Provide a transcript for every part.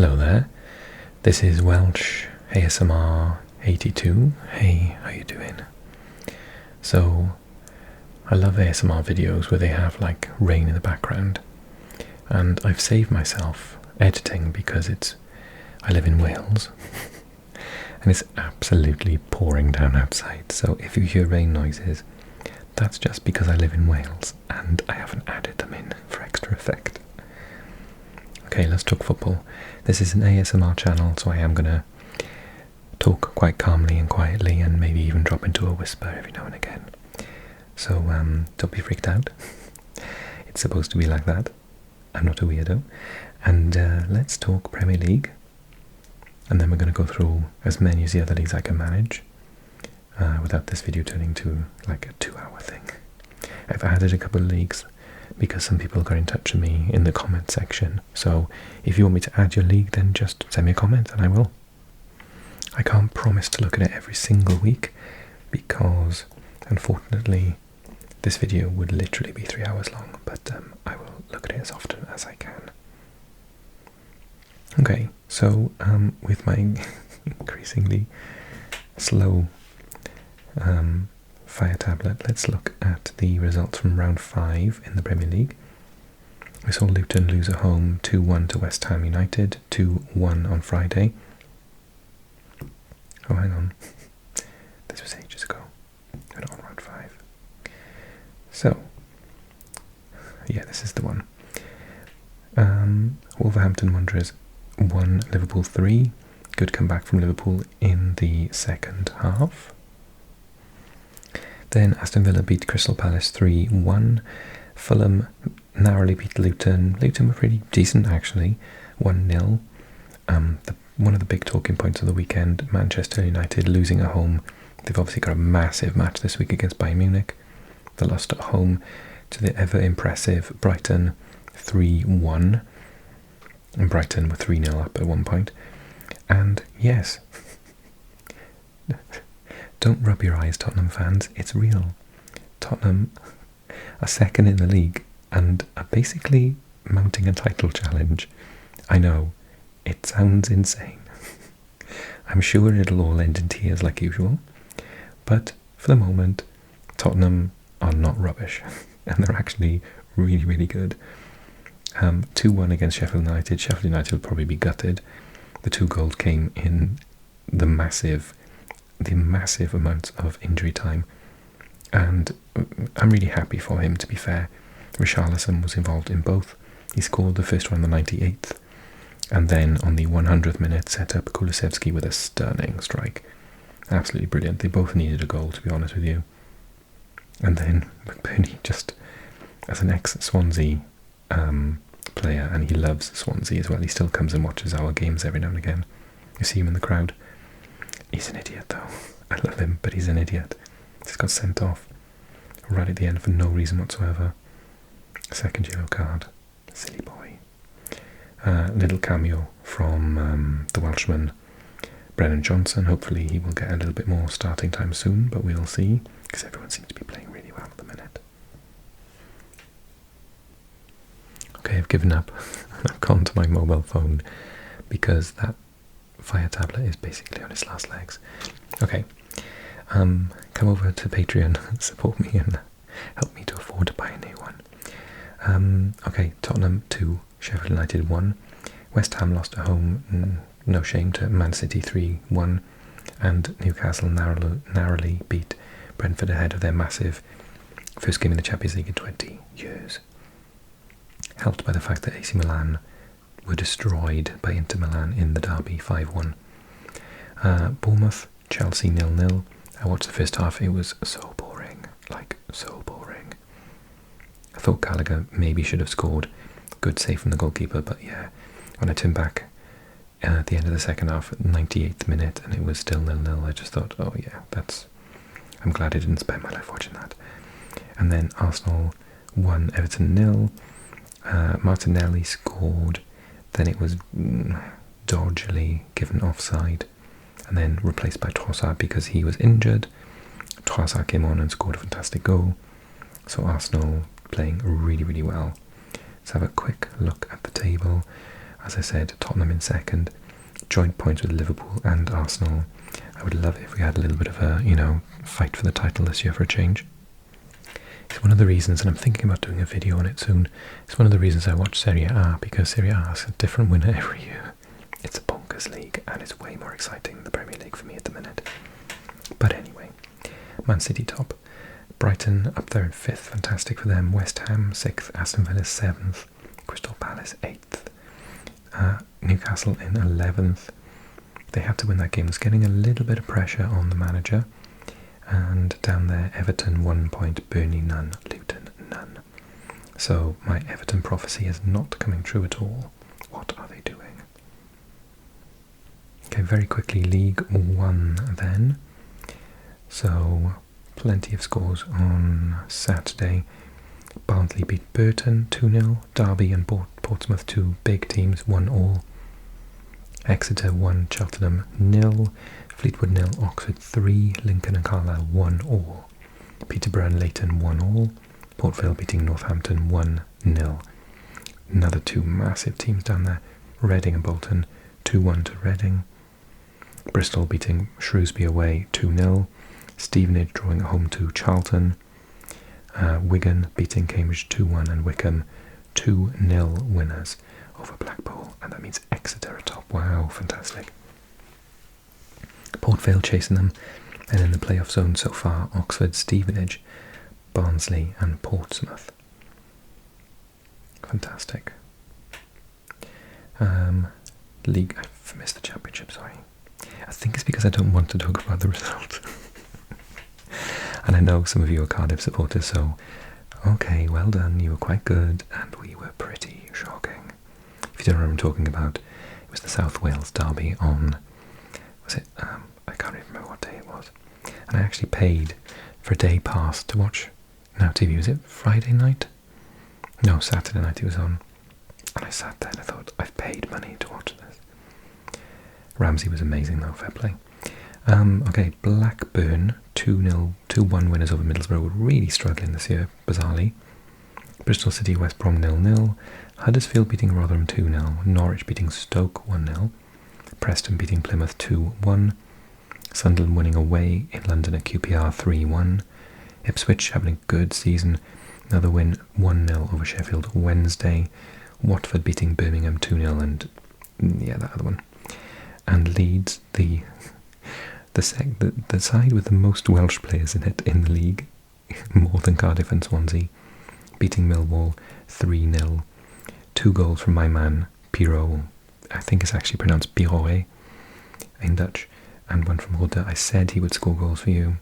Hello there, this is Welsh ASMR 82. Hey, how you doing? So, I love ASMR videos where they have like rain in the background, and I've saved myself editing because I live in Wales and it's absolutely pouring down outside, so if you hear rain noises, that's just because I live in Wales and I haven't added them in for extra effect. Okay, let's talk football. This is an ASMR channel, so I am going to talk quite calmly and quietly and maybe even drop into a whisper every now and again. So don't be freaked out. It's supposed to be like that. I'm not a weirdo. And let's talk Premier League. And then we're going to go through as many as the other leagues I can manage without this video turning to like a 2-hour thing. I've added a couple of leagues because some people got in touch with me in the comment section. So if you want me to add your league, then just send me a comment and I will. I can't promise to look at it every single week because unfortunately this video would literally be 3 hours long, but I will look at it as often as I can. Okay, so with my increasingly slow fire tablet, let's look at the results from round 5 in the Premier League. We saw Luton lose at home 2-1 to West Ham United, 2-1 on Friday. Oh, hang on. This was ages ago. We're not on round 5. So, yeah, this is the one. Wolverhampton Wanderers 1, Liverpool 3. Good comeback from Liverpool in the second half. Then Aston Villa beat Crystal Palace 3-1. Fulham narrowly beat Luton. Luton were pretty decent actually, 1-0. One of the big talking points of the weekend, Manchester United losing at home. They've obviously got a massive match this week against Bayern Munich. They lost at home to the ever-impressive Brighton 3-1. And Brighton were 3-0 up at one point. And yes, don't rub your eyes, Tottenham fans, it's real. Tottenham are second in the league and are basically mounting a title challenge. I know, it sounds insane. I'm sure it'll all end in tears like usual, but for the moment, Tottenham are not rubbish, and they're actually really, really good. 2-1 against Sheffield United. Sheffield United will probably be gutted. The 2 goals came in the massive amounts of injury time, and I'm really happy for him, to be fair. Richarlison was involved in both. He scored the first one on the 98th, and then on the 100th minute set up Kulusevski with a stunning strike. Absolutely brilliant. They both needed a goal, to be honest with you. And then McBurney, just as an ex-Swansea player, and he loves Swansea as well, he still comes and watches our games every now and again. You see him in the crowd. He's an idiot though. I love him, but he's an idiot. He's got sent off right at the end for no reason whatsoever. Second yellow card. Silly boy. Little cameo from the Welshman Brennan Johnson. Hopefully he will get a little bit more starting time soon, but we'll see, because everyone seems to be playing really well at the minute. Okay, I've given up. I've gone to my mobile phone because that Fire tablet is basically on its last legs. Okay, come over to Patreon, support me and help me to afford to buy a new one. Okay, Tottenham 2, Sheffield United 1. West Ham lost at home, no shame, to Man City 3-1. And Newcastle narrowly beat Brentford ahead of their massive first game in the Champions League in 20 years. Helped by the fact that AC Milan were destroyed by Inter Milan in the derby 5-1. Bournemouth, Chelsea 0-0. I watched the first half, it was so boring, like so boring. I thought Gallagher maybe should have scored. Good save from the goalkeeper, but yeah, when I turned back at the end of the second half, 98th minute, and it was still 0-0, I just thought, oh yeah, I'm glad I didn't spend my life watching that. And then Arsenal 1, Everton 0. Martinelli scored. Then it was dodgily given offside and then replaced by Trossard because he was injured. Trossard came on and scored a fantastic goal. So Arsenal playing really, really well. Let's have a quick look at the table. As I said, Tottenham in second, joint points with Liverpool and Arsenal. I would love it if we had a little bit of a, fight for the title this year for a change. It's one of the reasons, and I'm thinking about doing a video on it soon, it's one of the reasons I watch Serie A, because Serie A has a different winner every year. It's a bonkers league, and it's way more exciting than the Premier League for me at the minute. But anyway, Man City top, Brighton up there in 5th, fantastic for them, West Ham 6th, Aston Villa 7th, Crystal Palace 8th, Newcastle in 11th. They had to win that game. It's getting a little bit of pressure on the manager. And down there, Everton 1 point, Burnley none, Luton none. So my Everton prophecy is not coming true at all. What are they doing? Okay, very quickly, League 1 then. So plenty of scores on Saturday. Barnsley beat Burton 2-0, Derby and Portsmouth, 2 big teams, 1-1. Exeter 1, Cheltenham 0, Fleetwood 0, Oxford 3, Lincoln and Carlisle 1-1. Peterborough and Leighton 1-1, Port Vale beating Northampton 1-0. Another 2 massive teams down there, Reading and Bolton 2-1 to Reading. Bristol beating Shrewsbury away 2-0, Stevenage drawing at home to Charlton. Wigan beating Cambridge 2-1 and Wickham 2-0 winners over Blackpool, and that means Exeter atop. Wow, fantastic. Port Vale chasing them, and in the playoff zone so far, Oxford, Stevenage, Barnsley and Portsmouth. Fantastic. League, I've missed the championship, sorry. I think it's because I don't want to talk about the result. And I know some of you are Cardiff supporters, so okay, well done, you were quite good, and we were pretty shocking. If you don't know what I'm talking about, it was the South Wales derby on, was it, I can't even remember what day it was. And I actually paid for a day pass to watch Now TV. Was it Friday night? No, Saturday night it was on. And I sat there and I thought, I've paid money to watch this. Ramsey was amazing though, fair play. Okay, Blackburn 2-0, 2-1 winners over Middlesbrough, were really struggling this year, bizarrely. Bristol City, West Brom 0-0. Huddersfield beating Rotherham 2-0. Norwich beating Stoke 1-0. Preston beating Plymouth 2-1. Sunderland winning away in London at QPR 3-1. Ipswich having a good season. Another win 1-0 over Sheffield Wednesday. Watford beating Birmingham 2-0, and yeah, that other one. And Leeds, the side with the most Welsh players in it in the league, more than Cardiff and Swansea, beating Millwall 3-0. 2 goals from my man Piro, I think it's actually pronounced Piroe in Dutch, and one from Roda. I said he would score goals for you.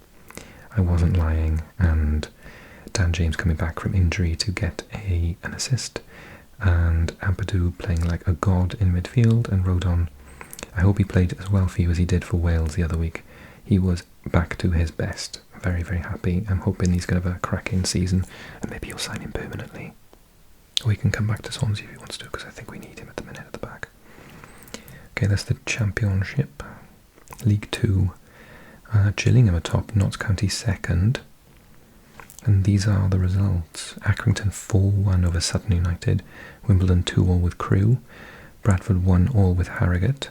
I wasn't lying, and Dan James coming back from injury to get an assist, and Ampadu playing like a god in midfield, and Rodon, I hope he played as well for you as he did for Wales the other week. He was back to his best. Very, very happy. I'm hoping he's going to have a cracking season, and maybe he'll sign him permanently. Or he can come back to Swansea if he wants to, because I think we need him at the minute at the back. Okay, that's the Championship. League 2. Gillingham atop, Notts County second. And these are the results. Accrington 4-1 over Sutton United. Wimbledon 2-all with Crewe. Bradford 1-all with Harrogate.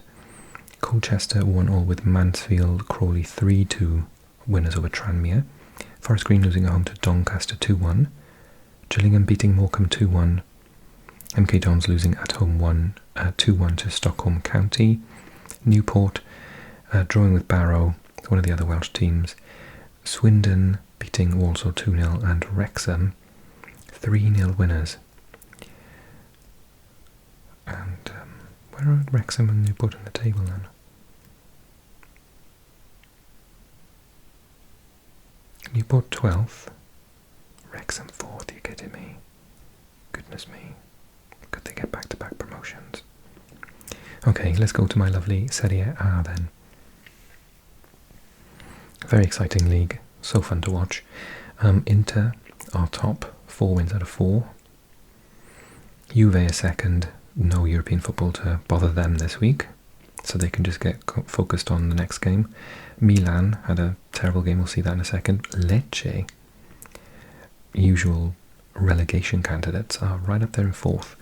Colchester 1-all with Mansfield. Crawley 3-2 winners over Tranmere. Forest Green losing at home to Doncaster 2-1. Gillingham beating Morecambe 2-1. MK Dons losing at home 2-1 to Stockholm County. Newport drawing with Barrow, one of the other Welsh teams. Swindon beating Walsall 2-0, and Wrexham 3-0 winners. And where are Wrexham and Newport on the table then? Newport 12th, Wrexham 4th, you kidding me? Goodness me. Could they get back-to-back promotions? Okay, let's go to my lovely Serie A then. Very exciting league, so fun to watch. Inter are top, 4 wins out of 4. Juve are second, no European football to bother them this week, so they can just get focused on the next game. Milan had a terrible game, we'll see that in a second. Lecce, usual relegation candidates, are right up there in 4th.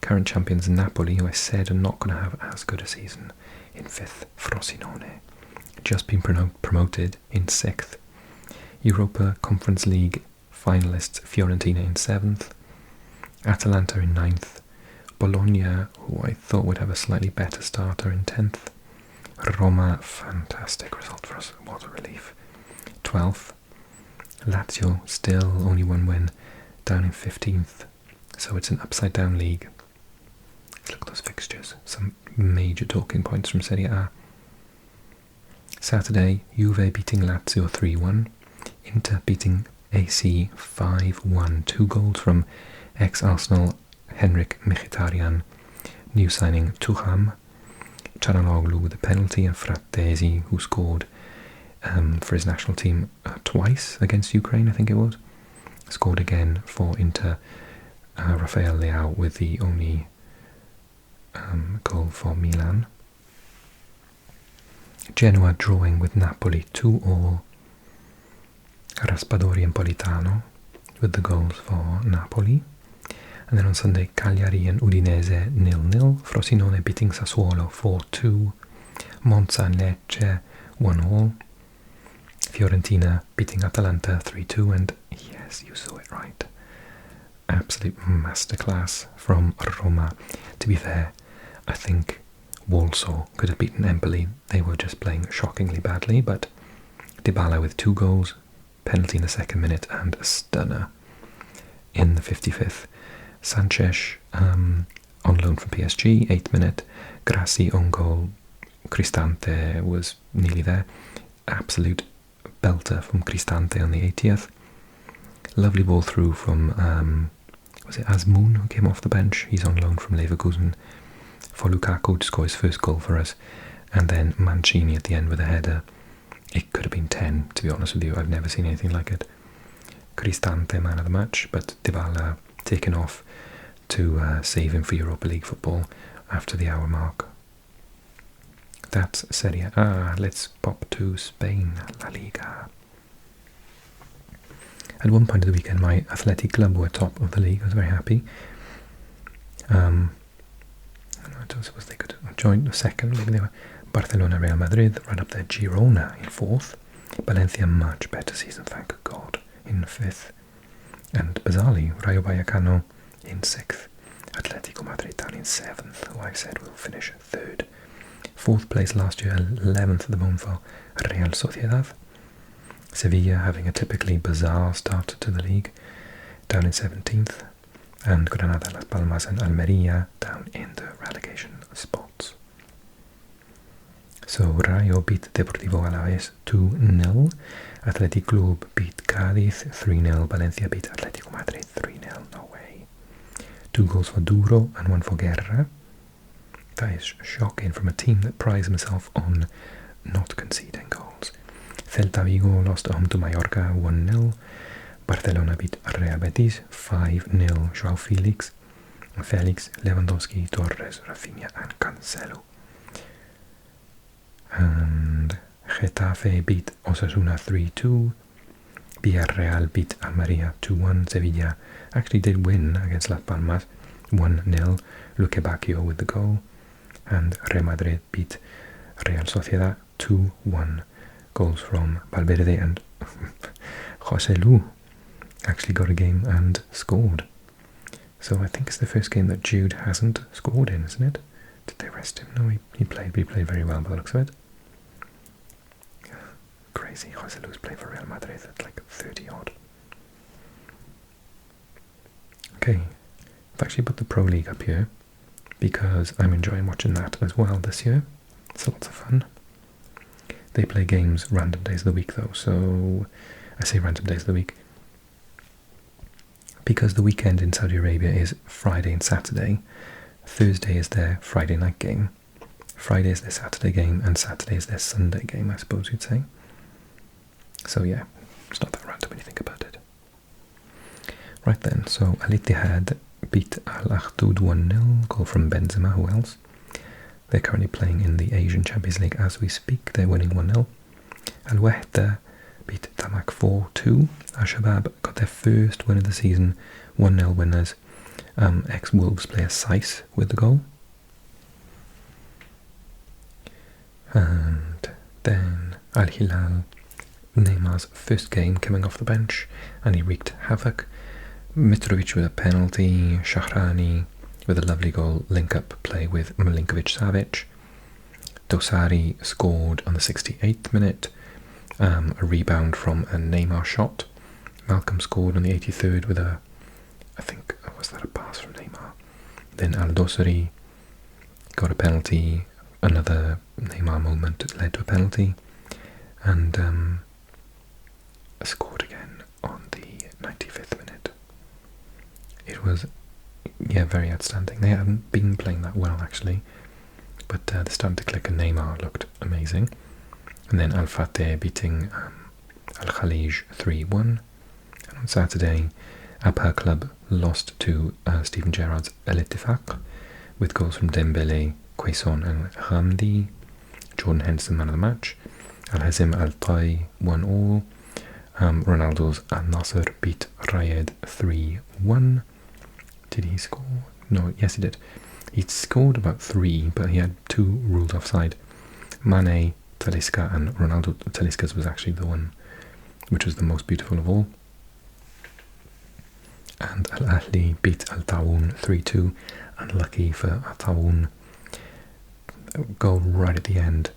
Current champions Napoli, who I said are not going to have as good a season, in 5th. Frosinone, just been promoted, in 6th. Europa Conference League finalists Fiorentina in 7th. Atalanta in 9th. Bologna, who I thought would have a slightly better starter, in 10th. Roma, fantastic result for us, what a relief. 12th. Lazio, still only one win, down in 15th. So it's an upside down league. Let's look at those fixtures. Some major talking points from Serie A. Saturday, Juve beating Lazio 3-1. Inter beating AC 5-1. 2 goals from ex-Arsenal Henrik Mkhitaryan. New signing Thuram. Çalhanoğlu with a penalty, and Frattesi, who scored for his national team twice against Ukraine, I think it was. Scored again for Inter. Rafael Leao with the only goal for Milan. Genoa drawing with Napoli 2-2. Raspadori and Politano with the goals for Napoli. And then on Sunday, Cagliari and Udinese 0-0. Frosinone beating Sassuolo 4-2. Monza and Lecce 1-1. Fiorentina beating Atalanta 3-2. And yes, you saw it right. Absolute masterclass from Roma. To be fair, I think Warsaw could have beaten Empoli. They were just playing shockingly badly, but Dybala with 2 goals, penalty in the 2nd minute, and a stunner in the 55th. Sanchez on loan from PSG, 8th minute. Grassi on goal. Cristante was nearly there. Absolute belter from Cristante on the 80th. Lovely ball through from, was it Azmoun who came off the bench? He's on loan from Leverkusen. For Lukaku to score his first goal for us. And then Mancini at the end with a header. It could have been 10, to be honest with you. I've never seen anything like it. Cristante, man of the match, but Dybala taken off to save him for Europa League football after the hour mark. That's Serie A. Let's pop to Spain, La Liga. At one point of the weekend, my Athletic Club were top of the league. I was very happy. I don't suppose they could join the second. Maybe they were. Barcelona, Real Madrid, right up there. Girona in 4th. Valencia, much better season, thank God, in 5th. And bizarrely, Rayo Vallecano in 6th. Atletico Madrid down in 7th, who I said will finish 3rd. 4th place last year, 11th at the moment for Real Sociedad. Sevilla having a typically bizarre start to the league, down in 17th. And Granada, Las Palmas and Almeria down in the relegation spots. So Rayo beat Deportivo Alaves 2-0. Athletic Club beat Cádiz 3-0. Valencia beat Atletico Madrid 3-0. No way. 2 goals for Duro and 1 for Guerra. That is shocking from a team that prides himself on not conceding goals. Celta Vigo lost at home to Mallorca 1-0. Barcelona beat Real Betis 5-0. João Felix, Lewandowski, Torres, Rafinha and Cancelo. And Getafe beat Osasuna 3-2. Villarreal beat Almeria 2-1. Sevilla actually did win against Las Palmas 1-0. Luque Bacchio with the goal. And Real Madrid beat Real Sociedad 2-1. Goals from Valverde and José Lu actually got a game and scored. So I think it's the first game that Jude hasn't scored in, isn't it? Did they rest him? No, he played very well by the looks of it. Crazy, José Lu's playing for Real Madrid at like 30 odd. Okay, I've actually put the Pro League up here because I'm enjoying watching that as well this year. It's lots of fun. They play games random days of the week though, so I say random days of the week because the weekend in Saudi Arabia is Friday and Saturday. Thursday is their Friday night game, Friday is their Saturday game, and Saturday is their Sunday game, I suppose you'd say. So yeah, it's not that random when you think about it. Right then, so Al Ittihad beat Al Ahdoud 1-0, goal from Benzema, who else? They're currently playing in the Asian Champions League as we speak, they're winning 1-0. Al Wahda beat Tamak 4-2. Al Shabab got their first win of the season, 1-0 winners. Ex-Wolves player Seiss with the goal. And then Al Hilal, Neymar's first game coming off the bench, and he wreaked havoc. Mitrovic with a penalty, Shahrani with a lovely goal, link-up play with Milinkovic-Savic. Dosari scored on the 68th minute, a rebound from a Neymar shot. Malcolm scored on the 83rd with a, I think, was that a pass from Neymar? Then Al Dosari got a penalty, another Neymar moment led to a penalty, and scored again on the 95th minute. It was, yeah, very outstanding. They hadn't been playing that well, actually, but they're starting to click, and Neymar looked amazing. And then Al Fateh beating Al Khalij 3-1. And on Saturday, Abha Club lost to Steven Gerrard's El Ittifaq with goals from Dembele, Quaison and Ramdi. Jordan Henderson, man of the match. Al Hazim Al Tai 1-1. Ronaldo's Al Nasser beat Rayed 3-1. Did he score? No, yes he did. He scored about 3, but he had 2 ruled offside. Mane, Talisca, and Ronaldo. Talisca's was actually the one which was the most beautiful of all. And Al Ahly beat Al Tawoun 3-2. Unlucky for Al Tawoun. Goal right at the end,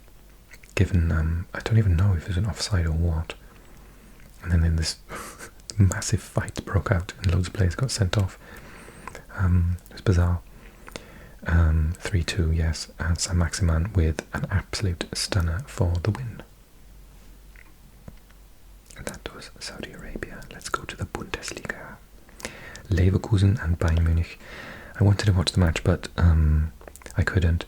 given I don't even know if it was an offside or what. And then this massive fight broke out, and loads of players got sent off. It was bizarre. 3-2, yes, and Saint-Maximin with an absolute stunner for the win. And that was Saudi Arabia. Let's go to the Bundesliga. Leverkusen and Bayern Munich. I wanted to watch the match, but I couldn't.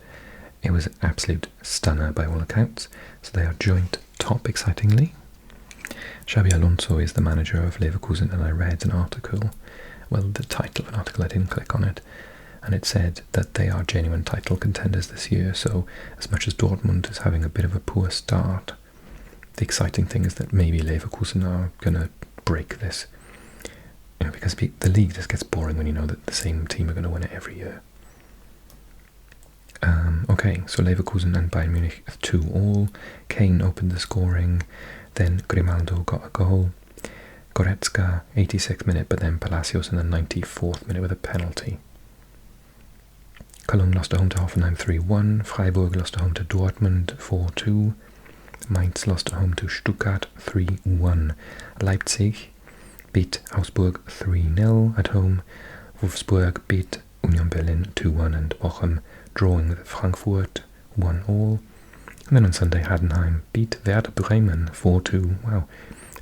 It was an absolute stunner by all accounts. So they are joint top, excitingly. Xabi Alonso is the manager of Leverkusen, and I read an article, well, the title of an article, I didn't click on it, and it said that they are genuine title contenders this year. So as much as Dortmund is having a bit of a poor start, the exciting thing is that maybe Leverkusen are going to break this. You know, because the league just gets boring when you know that the same team are going to win it every year. Okay, so Leverkusen and Bayern Munich 2-2. Kane opened the scoring, then Grimaldo got a goal. Goretzka, 86th minute, but then Palacios in the 94th minute with a penalty. Cologne lost at home to Hoffenheim 3-1. Freiburg lost at home to Dortmund 4-2. Mainz lost at home to Stuttgart 3-1. Leipzig beat Augsburg 3-0 at home. Wolfsburg beat Union Berlin 2-1, and Bochum drawing with Frankfurt 1-1. And then on Sunday, Heidenheim beat Werder Bremen 4-2. Wow.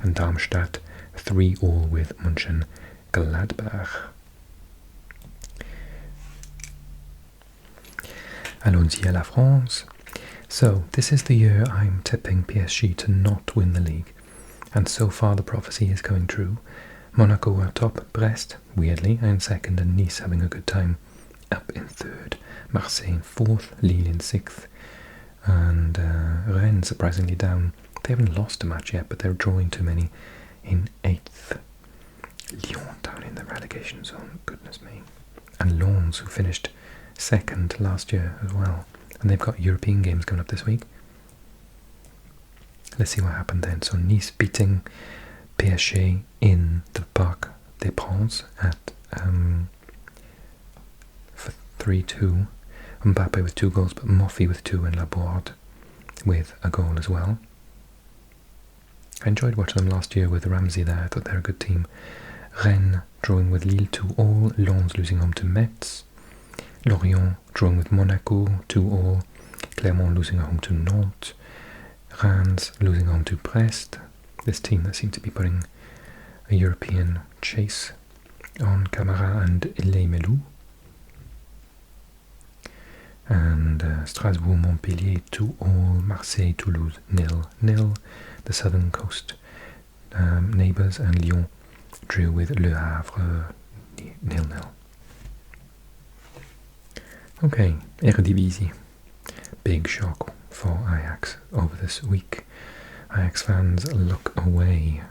And Darmstadt 3-3 with Mönchengladbach. Allons-y à la France. So, this is the year I'm tipping PSG to not win the league. And so far the prophecy is coming true. Monaco are top, Brest, weirdly, in second, and Nice having a good time, up in third. Marseille in fourth, Lille in sixth, and Rennes surprisingly down. They haven't lost a match yet, but they're drawing too many, in eighth. Lyon down in the relegation zone, goodness me. And Lens, who finished second last year as well. And they've got European games coming up this week. Let's see what happened then. So Nice beating PSG in the Parc des Princes at for 3-2. Mbappe with 2 goals, but Moffi with 2 and Laborde with a goal as well. I enjoyed watching them last year with Ramsey there. I thought they were a good team. Rennes drawing with Lille 2-2. Lens losing home to Metz. Lorient drawing with Monaco 2-2. Clermont losing home to Nantes. Reims losing home to Brest. This team that seemed to be putting a European chase on Camara and Lemelou. And Strasbourg-Montpellier 2-2. Marseille-Toulouse 0-0. The southern coast neighbours, and Lyon drew with Le Havre 0-0. Okay, Eredivisie. Big shock for Ajax over this week. Ajax fans look away.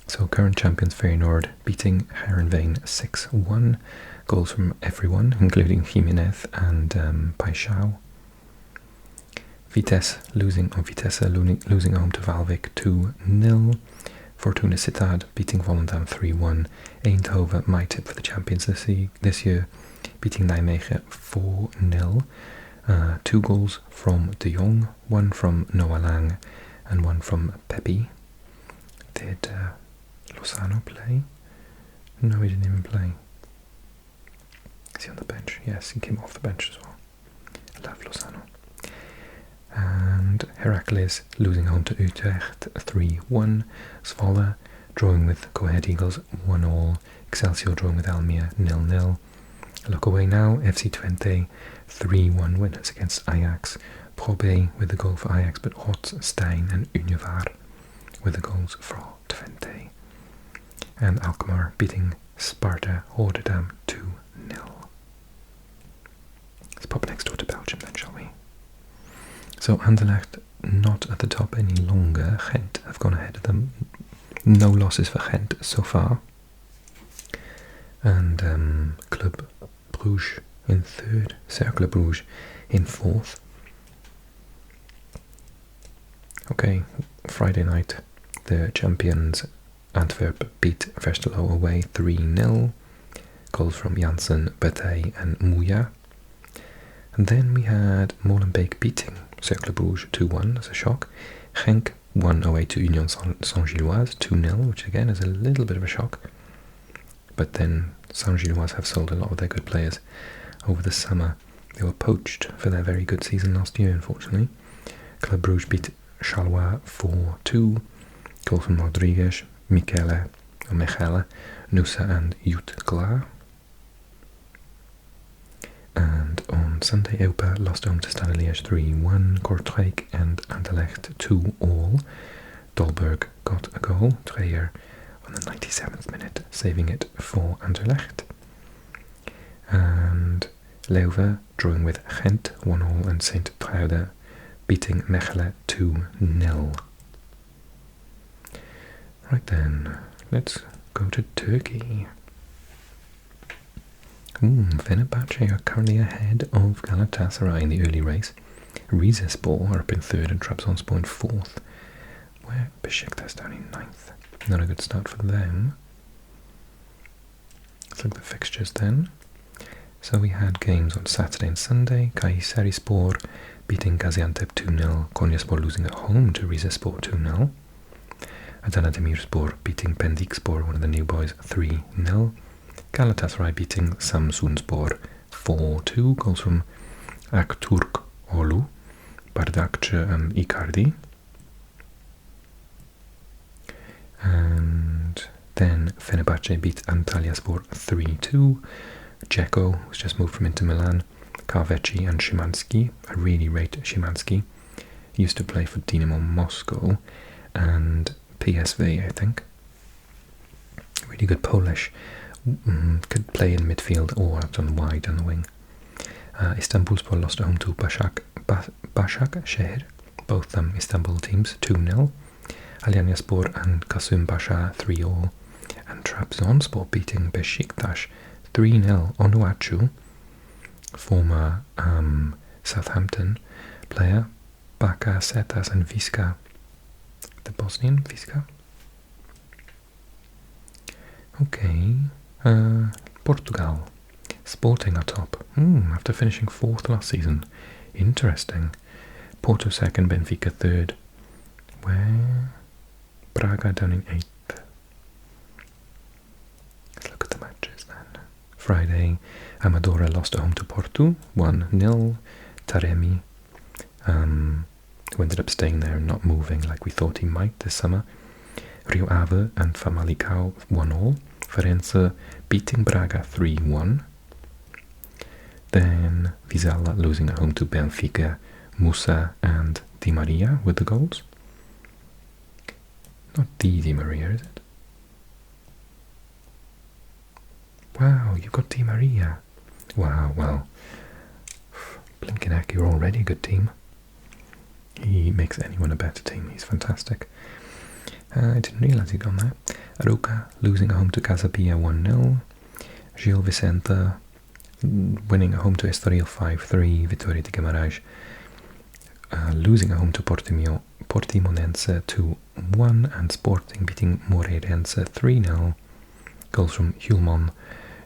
So current champions Feyenoord beating Heerenveen 6-1. Goals from everyone, including Jimenez and Paixão. Vitesse losing home to Valvik 2-0. Fortuna Sittard beating Volendam 3-1. Eindhoven, my tip for the Champions this year, beating Nijmegen 4-0. 2 goals from De Jong, 1 from Noah Lang and 1 from Pepe. Did Lozano play? No, he didn't even play. Is he on the bench? Yes, he came off the bench as well. I love Lozano. And Heracles losing home to Utrecht 3-1. Zwolle drawing with Go Ahead Eagles 1-1. Excelsior drawing with Almere 0-0. Look away now, FC Twente 3-1 winners against Ajax. Probe with the goal for Ajax, but Rotsstein and Univar with the goals for Twente. And Alkmaar beating Sparta Rotterdam 2-0. Let's pop next door to Belgium then, shall we? So Anderlecht not at the top any longer. Gent have gone ahead of them. No losses for Gent so far. And Club Brugge in 3rd. Cercle Brugge in 4th. Okay, Friday night the champions Antwerp beat Vesterlo away 3-0. Goals from Janssen, Bataille and Mouya. And then we had Molenbeek beating Cercle Brugge 2-1 as a shock. Genk won away to Union Saint-Gilloise 2-0, which again is a little bit of a shock. But then Saint-Gilloise have sold a lot of their good players over the summer. They were poached for their very good season last year, unfortunately. Club Brugge beat Charleroi 4-2. Goals from Rodriguez, Michele, Nusa and Jutgla. And on Sunday, Eupen lost home to Stade Liège 3-1. Kortrijk and Anderlecht 2-2. Dolberg got a goal, Dreyer, on the 97th minute, saving it for Anderlecht. And Leuven drawing with Gent 1-1 and Sint-Truiden beating Mechelen 2-0. Right then, let's go to Turkey. Fenerbahce are currently ahead of Galatasaray in the early race. Rizespor are up in 3rd and Trabzonspor in 4th. Where Besiktas down in 9th. Not a good start for them. Let's look at the fixtures then. So we had games on Saturday and Sunday. Kayserispor beating Gaziantep 2-0. Konyaspor losing at home to Rizespor 2-0. Adana Demirspor beating Pendikspor, one of the new boys, 3-0. Galatasaray beating Samsunspor 4-2. Goals from Akturk Olu, Bardakce and Icardi. And then Fenerbahce beat Antalyaspor 3-2. Dzeko, who's just moved from Inter Milan, Karveci and Szymanski. I really rate Szymanski. He used to play for Dynamo Moscow and PSV, I think. Really good Polish. Could play in midfield or out on the wide on the wing. Istanbulspor lost at home to Başakşehir, both Istanbul teams, 2-0. Alanyaspor and Kasımpaşa 3-0. And Trabzonspor beating Beşiktaş 3-0. Onuachu, former Southampton player, Bakasetas and Visca, the Bosnian Visca. Okay, Portugal. Sporting are top. After finishing 4th last season. Interesting. Porto 2nd, Benfica 3rd. Where? Braga down in 8th. Let's look at the matches then. Friday, Amadora lost at home to Porto, 1-0. Taremi, who ended up staying there and not moving like we thought he might this summer. Rio Ave and Famalicão 1-0. Firenze beating Braga 3-1. Then Vizela losing at home to Benfica, Musa and Di Maria with the goals. Not Di Maria, is it? Wow, you've got Di Maria. Wow, well, Blinken, you're already a good team. He makes anyone a better team. He's fantastic. I didn't realise he'd gone there. Arouca losing at home to Casapia 1-0. Gil Vicente winning at home to Estoril 5-3. Vitória de Guimarães losing at home to Portimonense 2-1. And Sporting beating Moreirense 3-0. Goals from Hjulmon,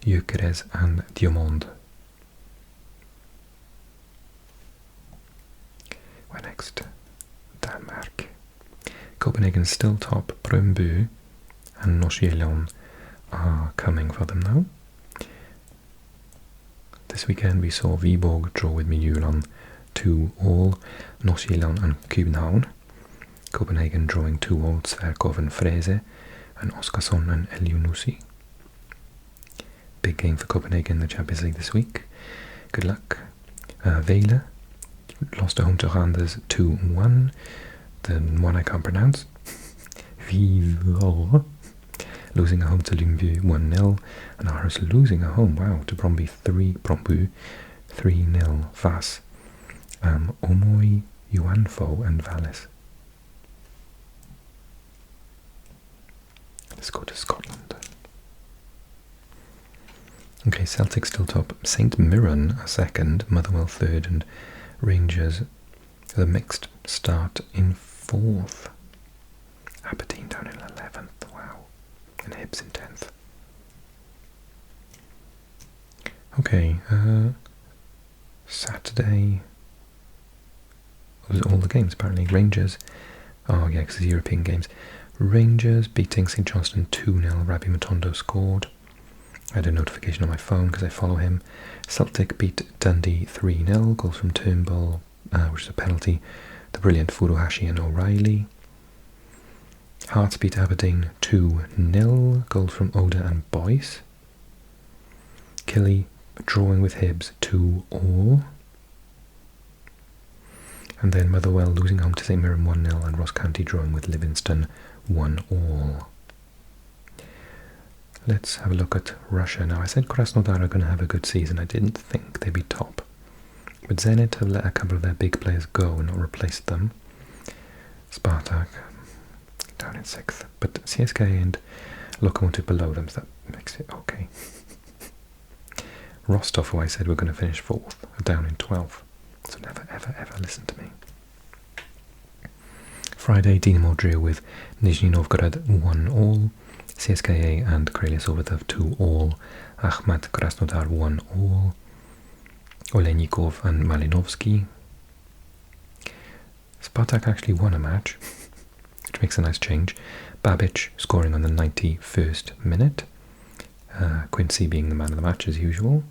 Gyökeres and Diomond. What next? Denmark. Copenhagen still top. Brøndby and Nordsjælland are coming for them now. This weekend we saw Viborg draw with Midtjylland 2-2, Nordsjælland and København. Copenhagen drawing 2-2, Sverkov and Frese, and Oskarsson and Elyounoussi. Big game for Copenhagen in the Champions League this week. Good luck. Vejle lost at home to Randers 2-1. The one I can't pronounce. Vivre losing at home to Lyngby 1-0. And Aarhus losing at home, wow, to Brøndby 3-0. Vas, Omoy, Juanfo and Valles. Let's go to Scotland. Okay, Celtic still top. St Mirren a second, Motherwell third, and Rangers the mixed start in fourth. Aberdeen down in 11th, wow. And Hibs in 10th. Okay, Saturday was all the games apparently. Rangers, oh yeah, because it's European games. Rangers beating St Johnstone 2-0. Rabbi Matondo scored. I had a notification on my phone because I follow him. Celtic beat Dundee 3-0. Goals from Turnbull, which is a penalty. The brilliant Furuhashi and O'Reilly. Hearts beat Aberdeen 2-0. Goals from Oda and Boyce. Killie drawing with Hibs 2-2. And then Motherwell losing home to St Mirren 1-0 and Ross County drawing with Livingston 1-1. Let's have a look at Russia now. I said Krasnodar are going to have a good season. I didn't think they'd be top. But Zenit have let a couple of their big players go and not replaced them. Spartak down in 6th. But CSKA and Lokomotiv below them, so that makes it okay. Rostov, who I said were going to finish 4th, are down in 12th. So never, ever, ever listen to me. Friday, Dinamo drew with Nizhny Novgorod 1-1. CSKA and Karelia Sovetov 2-2. Akhmat Krasnodar 1-1. Olenikov and Malinovsky. Spartak actually won a match, which makes a nice change. Babic scoring on the 91st minute. Quincy being the man of the match as usual.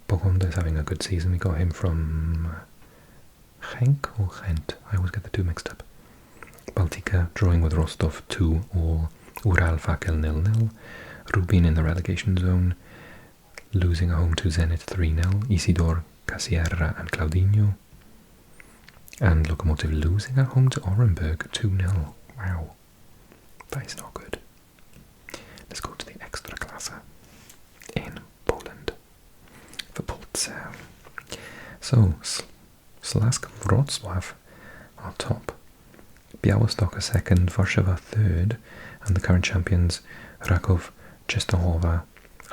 Bogonda is having a good season. We got him from Genk or Gent. I always get the two mixed up. Baltika drawing with Rostov 2-2. Ural Fakel 0-0. Rubin in the relegation zone, losing at home to Zenit 3-0. Isidor, Casierra and Claudinho. And Lokomotiv losing at home to Orenburg 2-0. Wow, that is not good. Let's go to the Ekstraklasa in Poland for Polce. So, Slask Wrocław are top. Białystok are second, Warszawa third, and the current champions Raków Częstochowa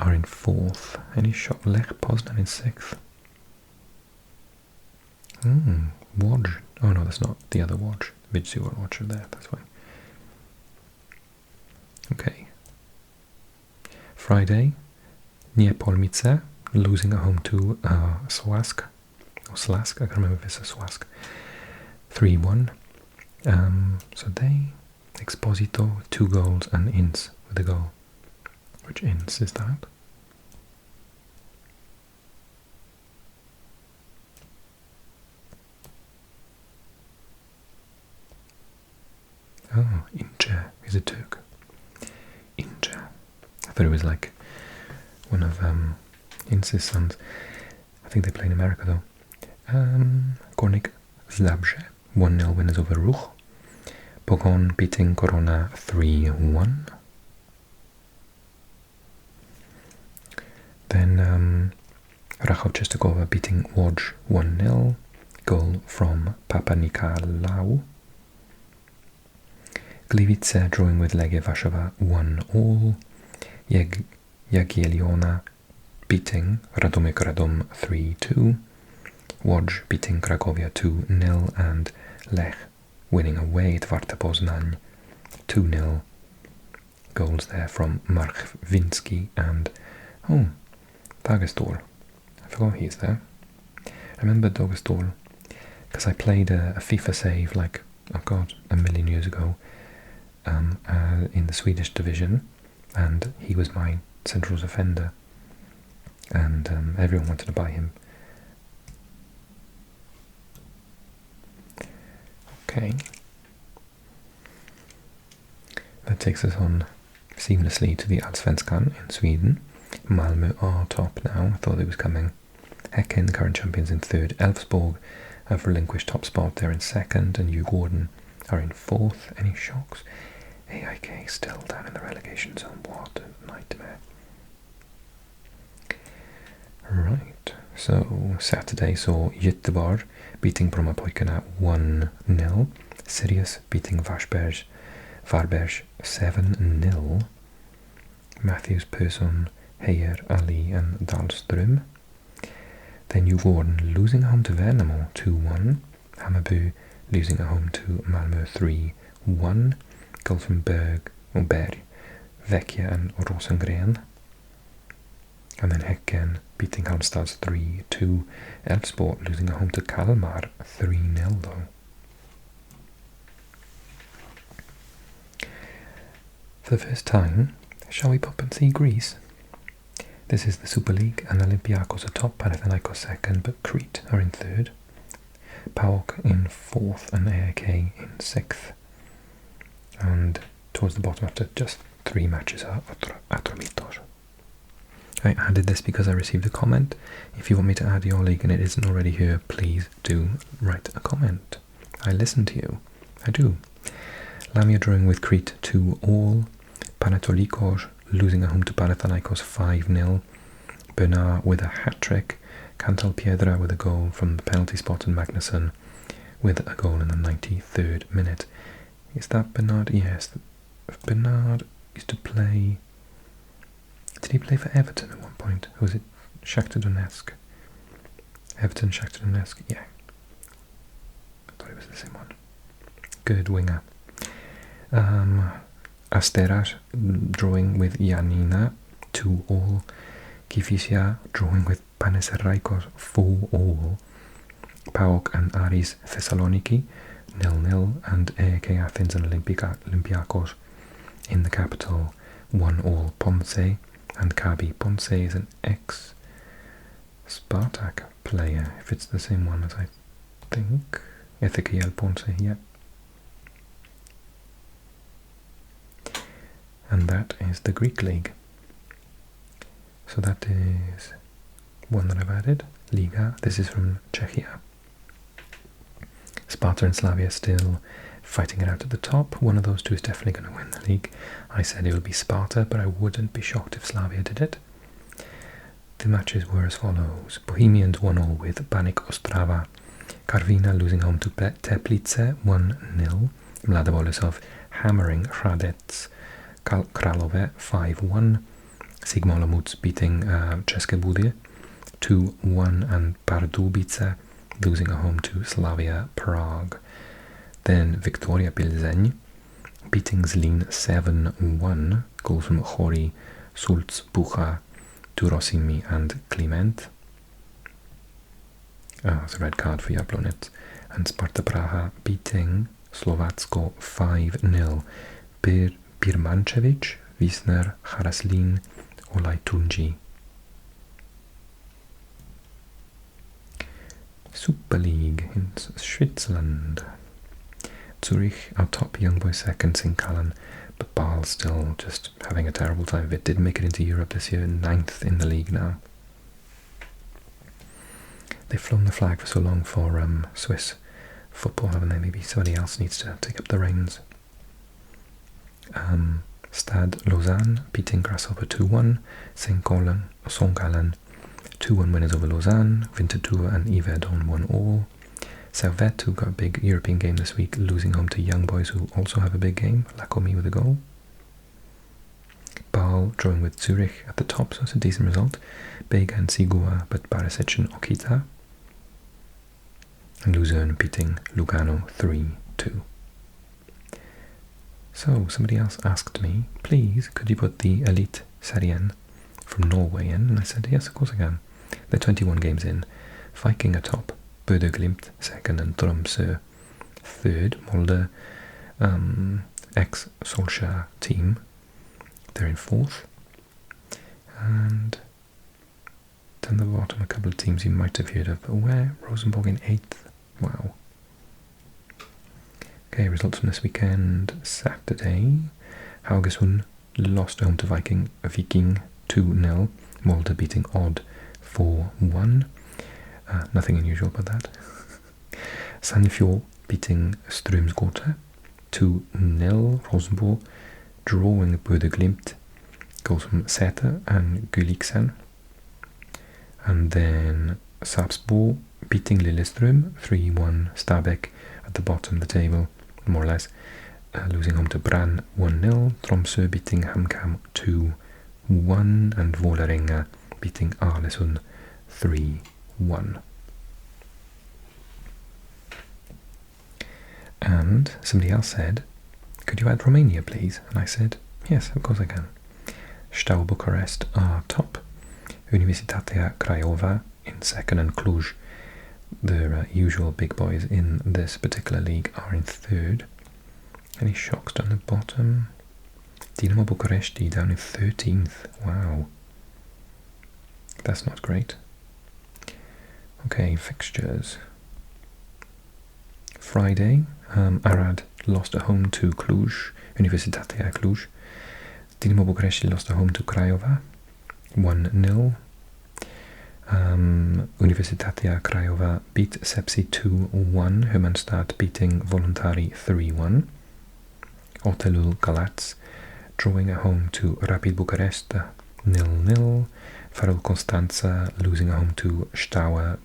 are in 4th. Any shot? Lech Poznan in 6th. Łódź. Oh no, that's not the other Łódź. Vidsuwa Łódź are there, that's fine. Okay. Friday, Niepolmice losing at home to Słask. Or Slask, I can't remember if it's a Słask. 3-1. So they, Exposito, 2 goals, and Ince with a goal. Which Ince is that? Oh, Ince is a Turk. Ince. I thought it was like one of Ince's sons. I think they play in America though. Górnik Zabrze 1-0 winners over Ruch. Pogoń beating Korona 3-1. Then Rachov Częstochowa beating Łódź 1-0. Goal from Papa Nikolaou. Gliwice drawing with Legia Warszawa 1-1. Jagiellona beating Radomiak Radom 3-2. Łódź beating Cracovia 2-0, and Lech winning away at Warta Poznań 2-0. Goals there from Mark Winsky and Dagestol. I forgot he's there. I remember Dagestol because I played a FIFA save like, oh god, a million years ago in the Swedish division, and he was my central defender, and everyone wanted to buy him. Okay, that takes us on seamlessly to the Allsvenskan in Sweden. Malmö are top now. I thought it was coming. Häcken, current champions, in third. Elfsborg have relinquished top spot. They're in second, and Djurgården are in fourth. Any shocks? AIK still down in the relegation zone. What a nightmare. Right, so Saturday saw Göteborg beating Brommapojkarna 1-0. Sirius beating Varberg 7-0. Matthews, Persson, Heier, Ali and Dahlström. Then Djurgården losing at home to Värnamo 2-1. Hammarby losing at home to Malmö 3-1. Goals from Berg, Vecchia and Rosengren. And then Häcken beating Halmstad 3-2. Elfsborg losing at home to Kalmar 3-0 though. For the first time, shall we pop and see Greece? This is the Super League, and Olympiacos are top, Panathinaikos second, but Crete are in third. PAOK in fourth and AIK in sixth. And towards the bottom after just 3 matches are Atromitos. I added this because I received a comment. If you want me to add your league and it isn't already here, please do write a comment. I listen to you. I do. Lamia drawing with Crete 2-2. Panatolikos losing at home to Panathinaikos 5-0. Bernard with a hat-trick. Cantal Piedra with a goal from the penalty spot, and Magnusson with a goal in the 93rd minute. Is that Bernard? Yes. Bernard used to play... Did he play for Everton at one point? Or was it Shakhtar Donetsk? Everton, Shakhtar Donetsk, yeah. I thought it was the same one. Good winger. Asteras drawing with Janina 2-2. Kifisia drawing with Panathinaikos 4-4. PAOK and Aris Thessaloniki 0-0, and AEK Athens and Olympiacos in the capital 1-1. Ponce and Kabi. Ponce is an ex-Spartak player, if it's the same one as I think. Ezequiel Ponce, yeah. And that is the Greek League. So that is one that I've added. Liga, this is from Czechia. Sparta and Slavia still fighting it out at the top. One of those two is definitely going to win the league. I said it would be Sparta, but I wouldn't be shocked if Slavia did it. The matches were as follows. Bohemians 1-0 with Banik Ostrava. Karvina losing home to Teplice 1-0. Mlada Boleslav hammering Hradec Kralove 5-1. Sigma Olomouc beating České Budy 2-1, and Pardubice losing at home to Slavia Prague. Then Victoria Pilzeň beating Zlín 7-1. Goals from Chori, Sulc, Bucha, Turosimi and Kliment. It's a red card for Jablonec. And Sparta Praha beating Slovacko 5-0. Birmančević, Wiesner, Haraslín, Olajtunji. Super League in Switzerland. Zurich, our top young boy second, St. Gallen, but Basel still just having a terrible time of it. Didn't make it into Europe this year, 9th in the league now. They've flown the flag for so long for Swiss football, haven't they? Maybe somebody else needs to take up the reins. Stade Lausanne beating Grasshopper 2-1. St. Gallen 2-1 winners over Lausanne. Winterthur and Yverdon 1-1. Servette, who got a big European game this week, losing home to Young Boys, who also have a big game. Lacomi with a goal. Bâle drawing with Zurich at the top, so it's a decent result. Bega and Sigua, but Barisic and Okita. And Luzern beating Lugano 3-2. So, somebody else asked me, please, could you put the Elitserien from Norway in? And I said, yes, of course I can. They're 21 games in. Viking atop, Bodø Glimt second, and Tromsø third. Molde, ex-Solskjaer team, they're in fourth. And down the bottom, a couple of teams you might have heard of. Where? Rosenborg in 8th. Wow. Okay, results from this weekend. Saturday, Haugesund lost home to Viking 2-0. Molde beating Odd 4-1. Nothing unusual about that. Sandefjord beating Strømsgodset 2-0. Rosenborg drawing Bodø Glimt. Goals from Sæter and Gulliksen. And then Sarpsborg beating Lillestrøm 3-1. Stabæk at the bottom of the table, more or less, losing home to Brann 1-0. Tromsø beating HamKam 2-1. And Vålerenga beating Arlesund 3-1. And somebody else said, could you add Romania, please? And I said, yes, of course I can. Steaua Bucharest are top. Universitatea Craiova in second, and Cluj, the usual big boys in this particular league, are in third. Any shocks down the bottom? Dinamo Bucharesti down in 13th. Wow. That's not great. Okay, fixtures. Friday, Arad lost at home to Cluj, Universitatea Cluj. Dinamo Bucharesti lost at home to Craiova, 1-0. Universitatea Craiova beat Sepsi 2-1. Hermannstad beating Voluntari 3-1. Otelul Galați drawing at home to Rapid Bucharest 0-0. Farul Constanța losing at home to Steaua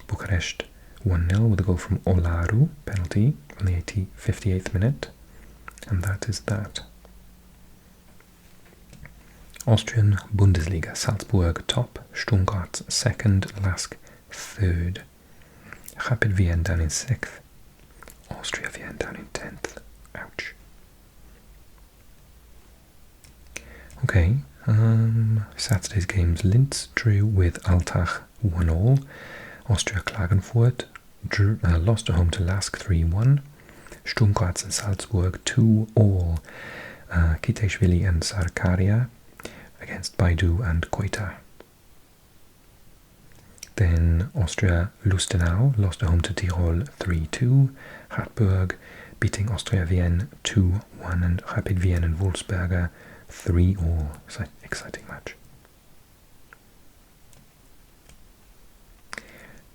Bucharest 1-0 with a goal from Olaru, penalty on the 58th minute. And that is that. Austrian Bundesliga, Salzburg top, Sturm Graz second, Lask third. Rapid Wien down in 6th. Austria Wien down in 10th. Ouch. Okay, Saturday's games. Linz drew with Altach 1-1. Austria Klagenfurt lost at home to Lask 3-1. Sturm Graz and Salzburg 2-2. Kiteshvili and Sarkaria against Baidu and Koita. Then Austria Lustenau lost at home to Tirol 3-2. Hartberg beating Austria Wien 2-1, and Rapid Wien and Wolfsberger 3-3. Exciting match.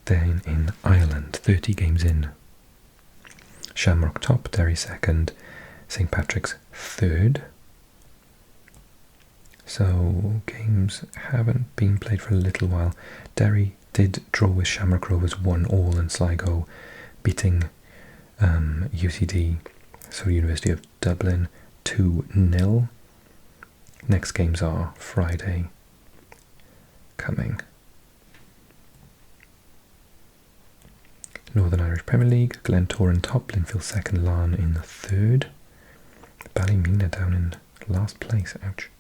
Then in Ireland, 30 games in. Shamrock top, Derry second, St. Patrick's third. So games haven't been played for a little while. Derry did draw with Shamrock Rovers 1-1, and Sligo beating UCD, so University of Dublin, 2-0. Next games are Friday coming. Northern Irish Premier League, Glentoran top, Linfield second, Larne in third. Ballymena down in last place, ouch.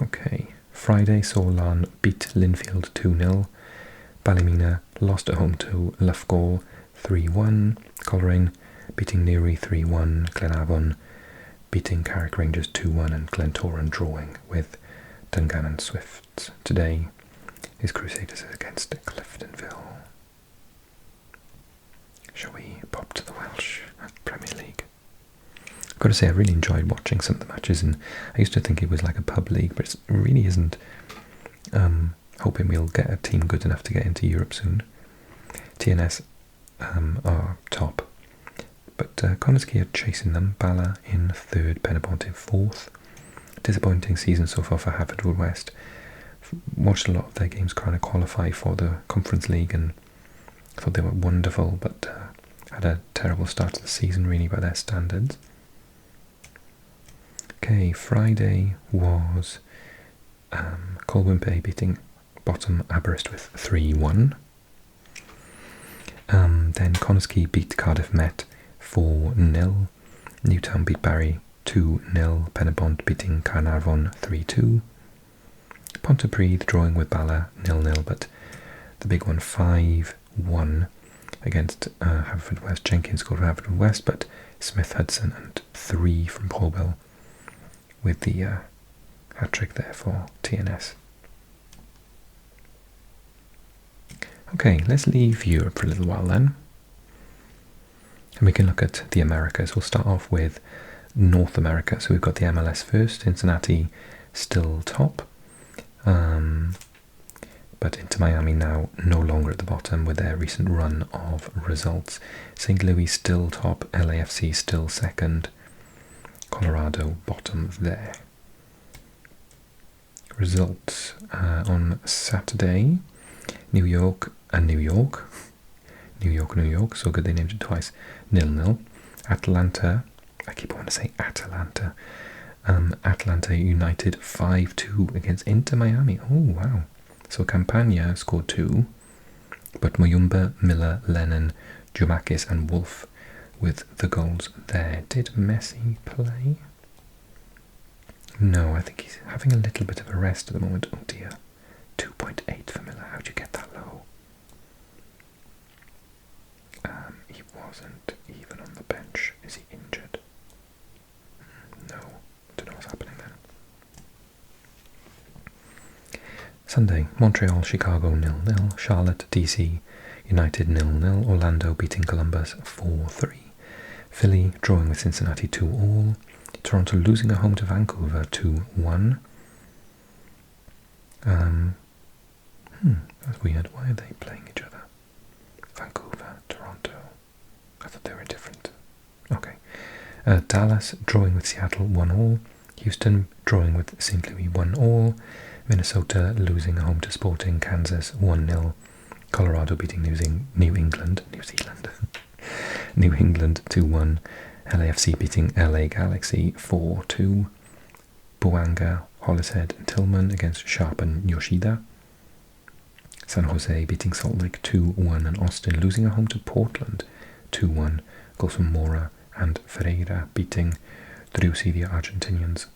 Okay, Friday saw Larne beat Linfield 2-0. Ballymena lost at home to Loughgall 3-1. Coleraine beating Newry 3-1. Glenavon beating Carrick Rangers 2-1, and Glentoran drawing with Dungannon Swifts. Today is Crusaders against Cliftonville. Shall we pop to the Welsh Premier League? I've got to say, I really enjoyed watching some of the matches, and I used to think it was like a pub league, but it really isn't. Hoping we'll get a team good enough to get into Europe soon. TNS are top, but Connaski are chasing them. Bala in third, Penabont in fourth. Disappointing season so far for Haverford West. Watched a lot of their games trying to qualify for the Conference League, and I thought they were wonderful, but had a terrible start to the season, really, by their standards. Okay, Friday was Colwyn beating bottom Aberystwyth 3-1. Then Connaskey beat Cardiff Met 4-0. Newtown beat Barry 2-0. Penabont beating Carnarvon 3-2. Pontypridd drawing with Bala 0-0, but the big one 5-1 against Haverfordwest. Jenkins scored for Haverfordwest, but Smith Hudson and 3 from Pobel with the hat-trick there for TNS. Okay, let's leave Europe for a little while then. And we can look at the Americas. We'll start off with North America. So we've got the MLS first. Cincinnati still top. But Inter Miami now no longer at the bottom with their recent run of results. St. Louis still top. LAFC still second. Colorado bottom there. Results on Saturday. New York, so good they named it twice, 0-0. Atlanta, I keep wanting to say Atalanta. Atlanta United 5-2 against Inter Miami. Oh, wow. So Campagna scored 2, but Muyumba, Miller, Lennon, Jumakis and Wolf with the goals there. Did Messi play? No, I think he's having a little bit of a rest at the moment. Oh dear. 2.8 for Miller. How'd you get that low? He wasn't even on the bench. Is he injured? No. I don't know what's happening then. Sunday, Montreal, Chicago 0-0. Charlotte, DC United 0-0. Orlando beating Columbus 4-3. Philly drawing with Cincinnati 2-2. Toronto losing at home to Vancouver 2-1. That's weird. Why are they playing each other? Vancouver, Toronto. I thought they were different. Okay. Dallas drawing with Seattle 1-1. Houston drawing with St. Louis 1-1. Minnesota losing at home to Sporting Kansas 1-0. Colorado beating New Zealand 2-1. LAFC beating LA Galaxy 4-2. Buanga, Hollishead and Tillman against Sharp and Yoshida. San Jose beating Salt Lake 2-1 and Austin losing at home to Portland 2-1. Goals from Mora and Ferreira beating the Argentinians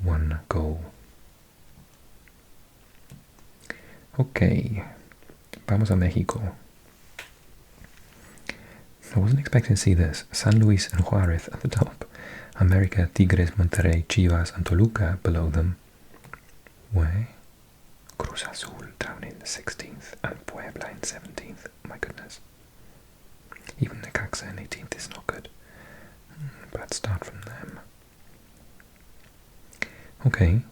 1 goal. Okay, vamos a Mexico. I wasn't expecting to see this. San Luis and Juarez at the top. America, Tigres, Monterrey, Chivas and Toluca below them. Where? Cruz Azul down in 16th and Puebla in 17th. My goodness. Even Necaxa in 18th is not good. Bad start from them. Okay,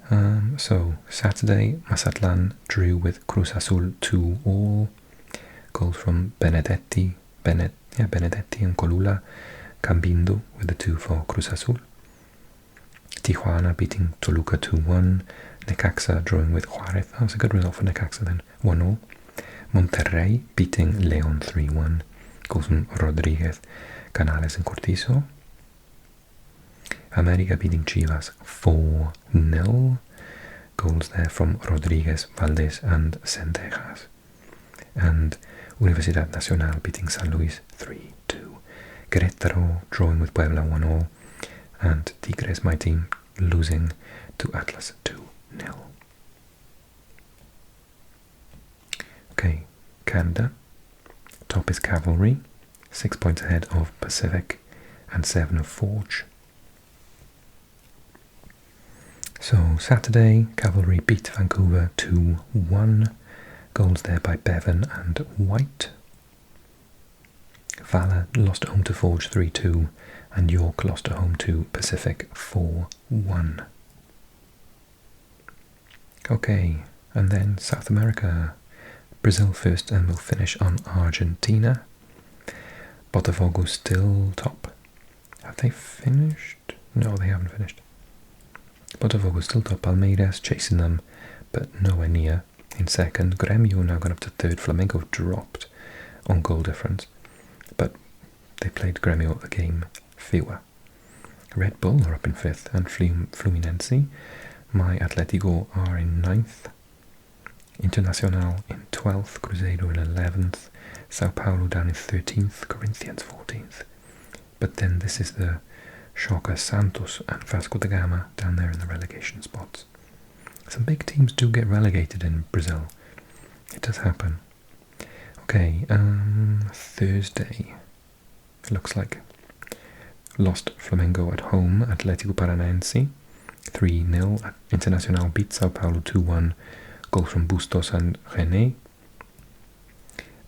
so Saturday, Mazatlan drew with Cruz Azul 2-2. Goals from Benedetti and Colula. Cambindo with the 2 for Cruz Azul. Tijuana beating Toluca 2-1. Necaxa drawing with Juarez. That was a good result for Necaxa then. 1-0. Monterrey beating León 3-1. Goals from Rodriguez, Canales and Cortizo. America beating Chivas 4-0. Goals there from Rodriguez, Valdez and Sendejas. And Universidad Nacional beating San Luis 3-2. Querétaro drawing with Puebla 1-0. And Tigres, my team, losing to Atlas 2-0. Okay, Canada. Top is Cavalry, 6 points ahead of Pacific and 7 of Forge. So Saturday, Cavalry beat Vancouver 2-1. Goals there by Bevan and White. Valor lost at home to Forge 3-2 and York lost at home to Pacific 4-1. Okay, and then South America. Brazil first and we'll finish on Argentina. Botafogo still top. Have they finished? No, they haven't finished. Botafogo still top. Palmeiras chasing them, but nowhere near in second. Grêmio now gone up to third. Flamengo dropped on goal difference, but they played Grêmio a game fewer. Red Bull are up in 5th, and Fluminense, my Atletico, are in 9th, Internacional in 12th, Cruzeiro in 11th, Sao Paulo down in 13th, Corinthians 14th. But then this is the shocker, Santos and Vasco da Gama down there in the relegation spots. Some big teams do get relegated in Brazil. It does happen. Okay, Thursday, it looks like lost Flamengo at home, Atlético Paranaense 3-0, Internacional beat Sao Paulo 2-1, goals from Bustos and René.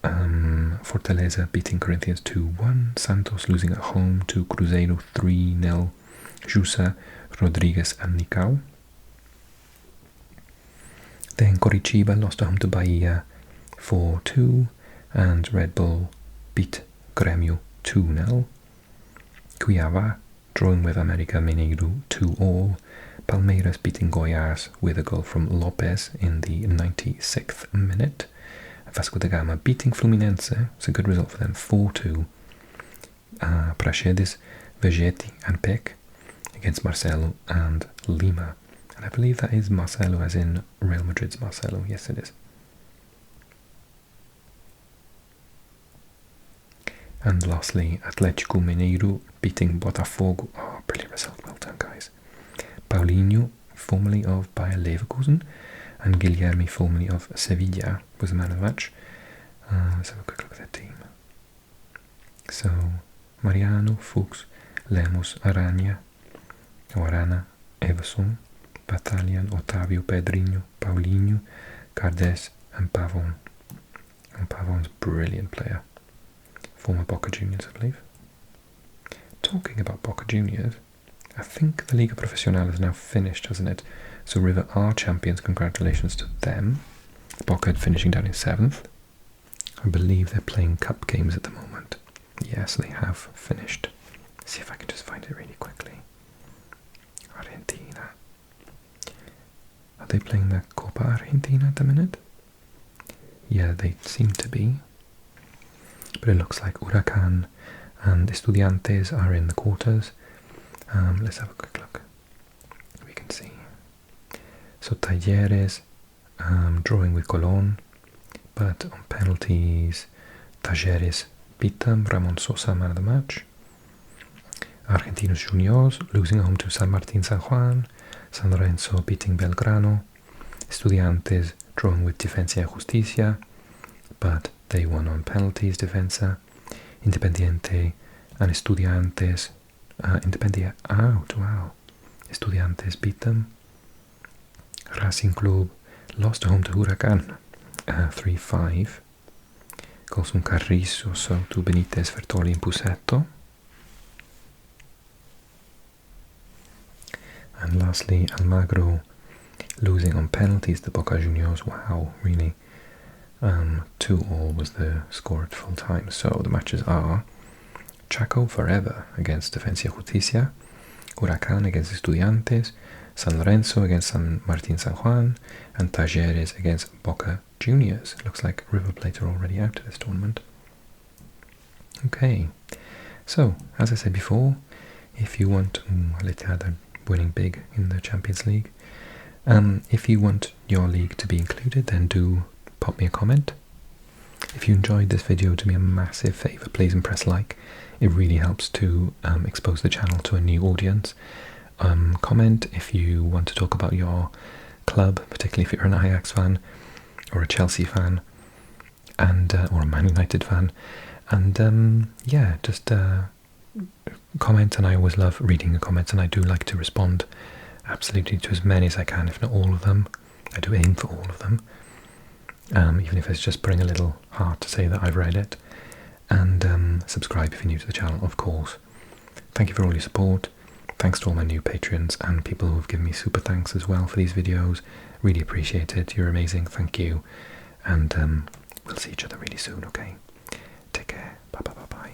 Fortaleza beating Corinthians 2-1, Santos losing at home to Cruzeiro 3-0, Jusa, Rodriguez and Nicao. Then Coritiba lost at home to Bahia 4-2, and Red Bull beat Grêmio 2-0. Cuiabá drawing with América Mineiro 2-2, Palmeiras beating Goiás with a goal from Lopez in the 96th minute. Vasco da Gama beating Fluminense, it's a good result for them, 4-2. Praxedes, Vegeti and Peck against Marcelo and Lima. And I believe that is Marcelo as in Real Madrid's Marcelo, yes it is. And lastly, Atlético Mineiro beating Botafogo. Oh, brilliant result, well done guys. Paulinho, formerly of Bayer Leverkusen, and Guilherme, formerly of Sevilla, was the man of the match. Let's have a quick look at their team. So, Mariano, Fuchs, Lemos, Arana, Everson, Battalion, Otávio, Pedrinho, Paulinho, Cardes, and Pavon. And Pavon's a brilliant player. Former Boca Juniors, I believe. Talking about Boca Juniors, I think the Liga Profesional is now finished, hasn't it? So River are champions, congratulations to them. Boca finishing down in 7th. I believe they're playing cup games at the moment. Yes, they have finished. Let's see if I can just find it really quickly. Argentina. Are they playing the Copa Argentina at the minute? Yeah, they seem to be. But it looks like Huracan and Estudiantes are in the quarters. Let's have a quick look. We can see. So Talleres drawing with Colón, but on penalties, Talleres beat them. Ramon Sosa, man of the match. Argentinos Juniors losing home to San Martín San Juan. San Lorenzo beating Belgrano. Estudiantes drawing with Defensa y Justicia, but they won on penalties, Defensa. Independiente and Estudiantes. Estudiantes beat them. Racing Club lost home to Huracan 3-5. Goals from Carrizo, Soto, Benitez, Fertoli and Pusetto. And lastly, Almagro losing on penalties to Boca Juniors. Wow, really. 2-2 was the score at full time. So the matches are Chaco forever against Defensa y Justicia, Huracan against Estudiantes, San Lorenzo against San Martín San Juan, and Talleres against Boca Juniors. Looks like River Plate are already out of this tournament. Okay, so as I said before, if you want Letada winning big in the Champions League, if you want your league to be included, then do pop me a comment. If you enjoyed this video, do me a massive favour, please, and press like. It really helps to expose the channel to a new audience. Comment if you want to talk about your club, particularly if you're an Ajax fan or a Chelsea fan, and or a Man United fan, and yeah, just comment. And I always love reading the comments, and I do like to respond absolutely to as many as I can, if not all of them. I do aim for all of them, even if it's just putting a little heart to say that I've read it. And subscribe if you're new to the channel, of course. Thank you for all your support. Thanks to all my new patrons and people who have given me super thanks as well for these videos. Really appreciate it. You're amazing. Thank you. And we'll see each other really soon, okay? Take care. Bye bye bye bye.